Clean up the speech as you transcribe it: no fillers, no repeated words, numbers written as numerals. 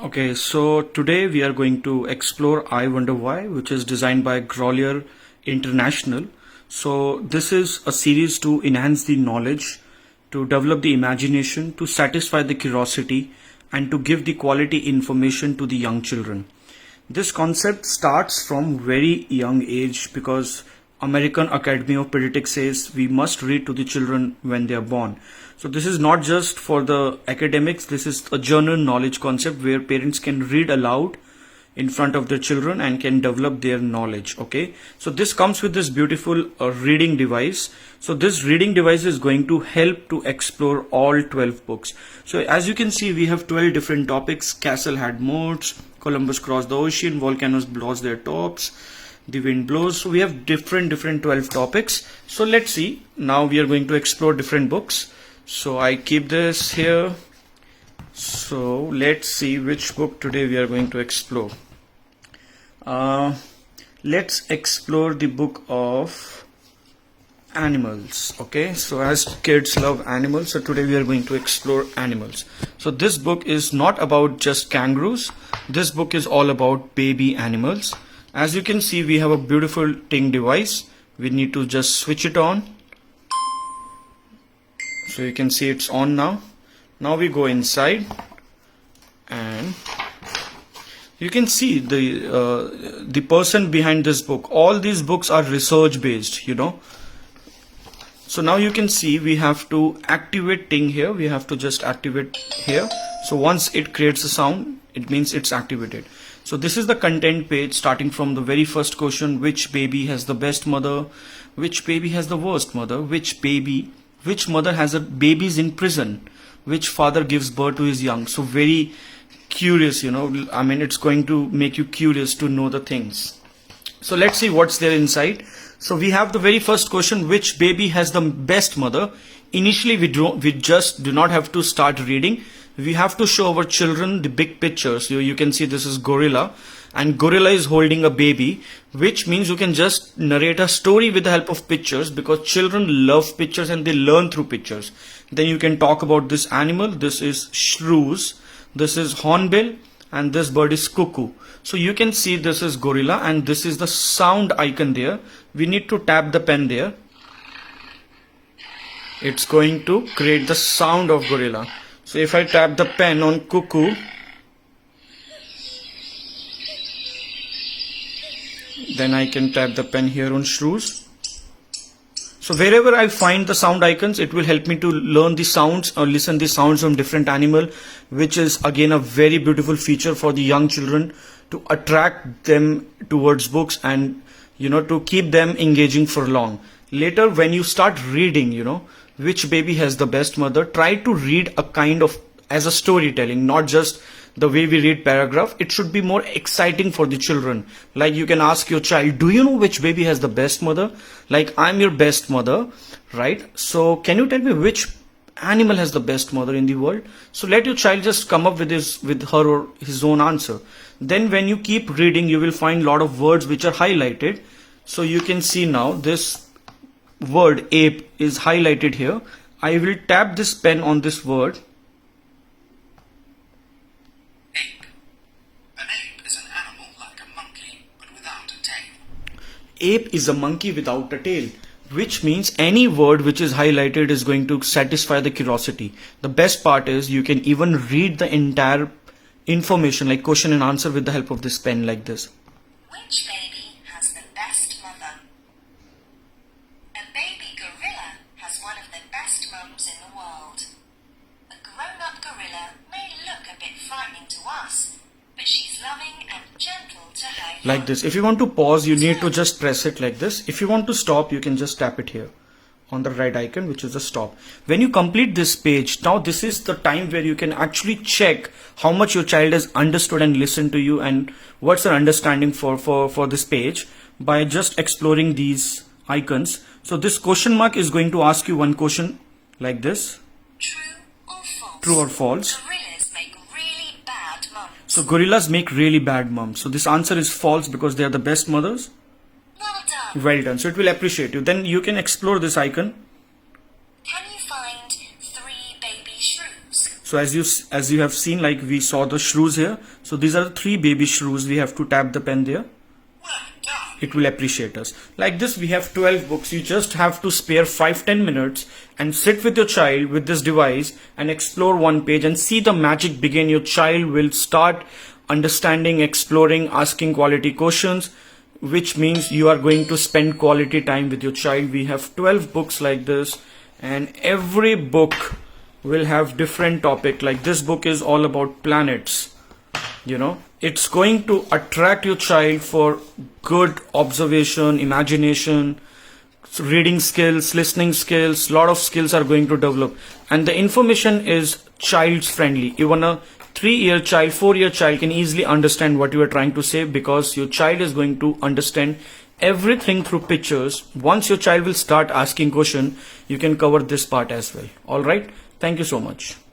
Okay, so today we are going to explore I Wonder Why, which is designed by Grolier International. So this is a series to enhance the knowledge, to develop the imagination, to satisfy the curiosity, and to give the quality information to the young children. This concept starts from very young age because American Academy of Pediatrics says we must read to the children when they are born. So this is not just for the academics, this is a general knowledge concept where parents can read aloud in front of their children and can develop their knowledge. Okay, so this comes with this beautiful reading device. So this reading device is going to help to explore all 12 books. So as you can see, we have 12 different topics. Castle had moats, Columbus crossed the ocean, volcanoes blows their tops, the wind blows. So we have different 12 topics. So let's see, now we are going to explore different books. So I keep this here. So let's see which book today we are going to explore. Let's explore the book of animals. Okay, so as kids love animals, so today we are going to explore animals. So this book is not about just kangaroos. This book is all about baby animals. As you can see, we have a beautiful Ting device. We need to just switch it on. So you can see it's on now. Now we go inside and you can see the person behind this book. All these books are research based, you know. So now you can see we have to activate Ting here. We have to just activate here. So once it creates a sound, it means it's activated. So this is the content page, starting from the very first question: which baby has the best mother? Which baby has the worst mother? Which mother has a babies in prison? Which father gives birth to his young? So very curious, you know. I mean, it's going to make you curious to know the things. So let's see what's there inside. So we have the very first question: which baby has the best mother? Initially, we just do not have to start reading. We have to show our children the big picture. So you can see this is gorilla, and gorilla is holding a baby, which means you can just narrate a story with the help of pictures, because children love pictures and they learn through pictures. Then you can talk about this animal. This is shrews, this is hornbill, and this bird is cuckoo. So you can see this is gorilla, and this is the sound icon there. We need to tap the pen there. It's going to create the sound of gorilla. So if I tap the pen on cuckoo, then I can tap the pen here on shrews. So wherever I find the sound icons, it will help me to learn the sounds or listen the sounds from different animal, which is again a very beautiful feature for the young children to attract them towards books and, you know, to keep them engaging for long. Later when you start reading, you know, which baby has the best mother, try to read a kind of as a storytelling, not just the way we read paragraph. It should be more exciting for the children. Like you can ask your child, do you know which baby has the best mother? Like, I'm your best mother, right? So can you tell me which animal has the best mother in the world? So let your child just come up with her or his own answer. Then when you keep reading, you will find a lot of words which are highlighted. So you can see now this word ape is highlighted here. I will tap this pen on this word. Ape. An ape is an animal like a monkey, but without a tail. Ape is a monkey without a tail, which means any word which is highlighted is going to satisfy the curiosity. The best part is you can even read the entire information, like question and answer, with the help of this pen like this. Which baby has the best mother? A baby gorilla has one of the best mums in the world. A grown-up gorilla may look a bit frightening to us, but she's loving and gentle to her young. Like this. If you want to pause, you need to just press it like this. If you want to stop, you can just tap it here on the right icon, which is the stop. When you complete this page, now this is the time where you can actually check how much your child has understood and listened to you, and what's their understanding for this page, by just exploring these icons. So this question mark is going to ask you one question like this: True or false? true or false? Gorillas make really bad mums. So gorillas make really bad moms. So this answer is false because they are the best mothers. Well done. Well done. So it will appreciate you. Then you can explore this icon. Can you find 3 baby shrews? So as you have seen, like we saw the shrews here. So these are the 3 baby shrews. We have to tap the pen there. Well done. It will appreciate us. Like this, we have 12 books. You just have to spare 5-10 minutes and sit with your child with this device and explore one page and see the magic begin. Your child will start understanding, exploring, asking quality questions, which means you are going to spend quality time with your child. We have 12 books like this, and every book will have different topic. Like this book is all about planets. You know, it's going to attract your child for good observation, imagination, reading skills, listening skills. Lot of skills are going to develop, and the information is child friendly. Even a 3-year child, 4-year child can easily understand what you are trying to say, because your child is going to understand everything through pictures. Once your child will start asking question, you can cover this part as well. All right, thank you so much.